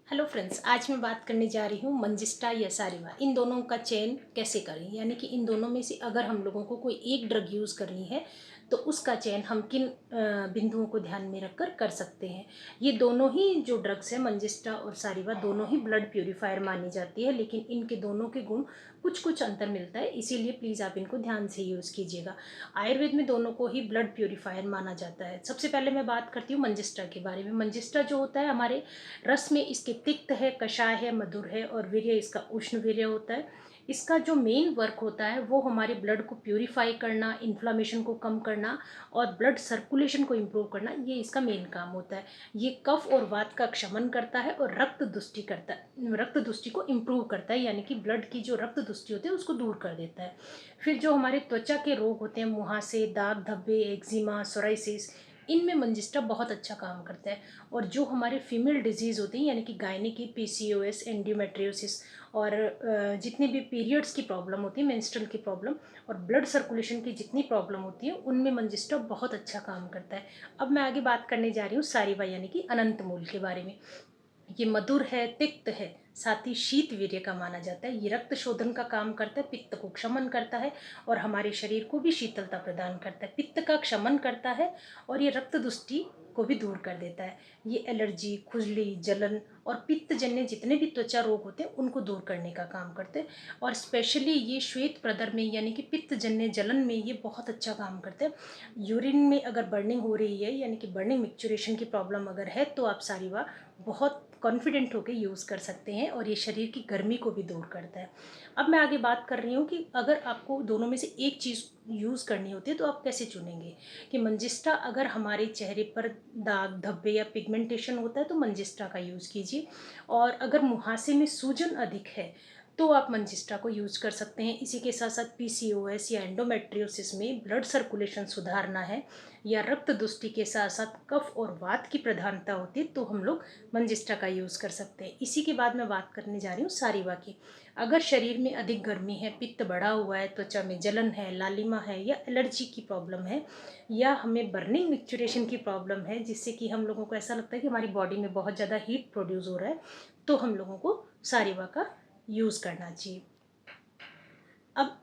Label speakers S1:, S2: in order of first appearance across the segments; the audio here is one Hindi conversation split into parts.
S1: हेलो फ्रेंड्स, आज मैं बात करने जा रही हूँ मंजिस्टा या सारिवा, इन दोनों का चयन कैसे करें। यानी कि इन दोनों में से अगर हम लोगों को कोई एक ड्रग यूज़ करनी है तो उसका चयन हम किन बिंदुओं को ध्यान में रखकर कर सकते हैं। ये दोनों ही जो ड्रग्स हैं, मंजिस्टा और सारिवा, दोनों ही ब्लड प्यूरीफायर मानी जाती है, लेकिन इनके दोनों के गुण कुछ कुछ अंतर मिलता है, इसीलिए प्लीज़ आप इनको ध्यान से यूज़ कीजिएगा। आयुर्वेद में दोनों को ही ब्लड प्यूरीफायर माना जाता है। सबसे पहले मैं बात करती हूँ मंजिस्टा के बारे में। मंजिस्टा जो होता है, हमारे रस में इसके तिक्त है, कषाय है, मधुर है, और वीर्य इसका उष्ण वीर्य होता है। इसका जो मेन वर्क होता है वो हमारे ब्लड को प्यूरिफाई करना, इन्फ्लामेशन को कम करना और ब्लड सर्कुलेशन को इम्प्रूव करना, ये इसका मेन काम होता है। ये कफ और वात का क्षमन करता है और रक्त दुष्टि करता है, रक्त दुष्टि को इम्प्रूव करता है, यानी कि ब्लड की जो रक्त दुष्टि होती है उसको दूर कर देता है। फिर जो हमारे त्वचा के रोग होते हैं, मुहासे, दाग धब्बे, एक्जिमा, सोराइसिस, इनमें मंजिस्टा बहुत अच्छा काम करता है। और जो हमारे फीमेल डिजीज़ होती हैं, यानी कि गायने की पीसीओएस, एंडोमेट्रियोसिस, और जितने भी पीरियड्स की प्रॉब्लम होती है, मेंस्ट्रुअल की प्रॉब्लम और ब्लड सर्कुलेशन की जितनी प्रॉब्लम होती है, उनमें मंजिस्टा बहुत अच्छा काम करता है। अब मैं आगे बात करने जा रही हूँ सारिवा यानी कि अनंत मूल के बारे में। ये मधुर है, तिक्त है, साथ ही शीत वीर्य का माना जाता है। ये रक्त शोधन का काम करता है, पित्त को क्षमन करता है और हमारे शरीर को भी शीतलता प्रदान करता है। पित्त का क्षमन करता है और ये रक्त दुष्टि को भी दूर कर देता है। ये एलर्जी, खुजली, जलन और पित्त जन्य जितने भी त्वचा रोग होते हैं उनको दूर करने का काम करते हैं। और स्पेशली ये श्वेत प्रदर में, यानी कि पित्त जन्य जलन में ये बहुत अच्छा काम करते हैं। यूरिन में अगर बर्निंग हो रही है, यानी कि बर्निंग मिक्चुरेशन की प्रॉब्लम अगर है, तो आप सारिवा बहुत कॉन्फिडेंट होकर यूज़ कर सकते हैं और ये शरीर की गर्मी को भी दूर करता है। अब मैं आगे बात कर रही हूँ कि अगर आपको दोनों में से एक चीज़ यूज़ करनी होती है तो आप कैसे चुनेंगे। कि मंजिस्टा अगर हमारे चेहरे पर दाग धब्बे या पिगमेंटेशन होता है तो मंजिस्टा का यूज़ कीजिए, और अगर मुहासे में सूजन अधिक है तो आप मंजिस्टा को यूज़ कर सकते हैं। इसी के साथ साथ पीसीओएस या एंडोमेट्रियोसिस में ब्लड सर्कुलेशन सुधारना है या रक्त दुष्टि के साथ साथ कफ और वात की प्रधानता होती है तो हम लोग मंजिस्टा का यूज़ कर सकते हैं। इसी के बाद मैं बात करने जा रही हूँ सारिवा की। अगर शरीर में अधिक गर्मी है, पित्त बढ़ा हुआ है, त्वचा में जलन है, लालिमा है या एलर्जी की प्रॉब्लम है, या हमें बर्निंग मिक्चुरेशन की प्रॉब्लम है, जिससे कि हम लोगों को ऐसा लगता है कि हमारी बॉडी में बहुत ज़्यादा हीट प्रोड्यूस हो रहा है, तो हम लोगों को सारिवा का यूज़ करना चाहिए। अब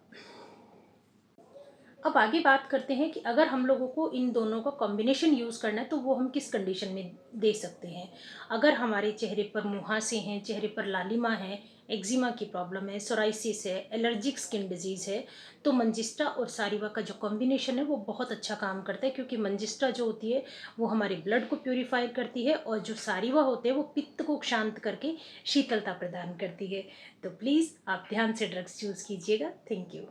S1: अब आगे बात करते हैं कि अगर हम लोगों को इन दोनों का कॉम्बिनेशन यूज़ करना है तो वो हम किस कंडीशन में दे सकते हैं। अगर हमारे चेहरे पर मुहासे हैं, चेहरे पर लालिमा है, एक्जिमा की प्रॉब्लम है, सोराइसिस है, एलर्जिक स्किन डिजीज़ है, तो मंजिस्टा और सारिवा का जो कॉम्बिनेशन है वो बहुत अच्छा काम करता है, क्योंकि मंजिस्टा जो होती है वो हमारे ब्लड को प्यूरीफाई करती है और जो सारिवा होते हैं वो पित्त को शांत करके शीतलता प्रदान करती है। तो प्लीज़ आप ध्यान से ड्रग्स चूज़ कीजिएगा। Thank you.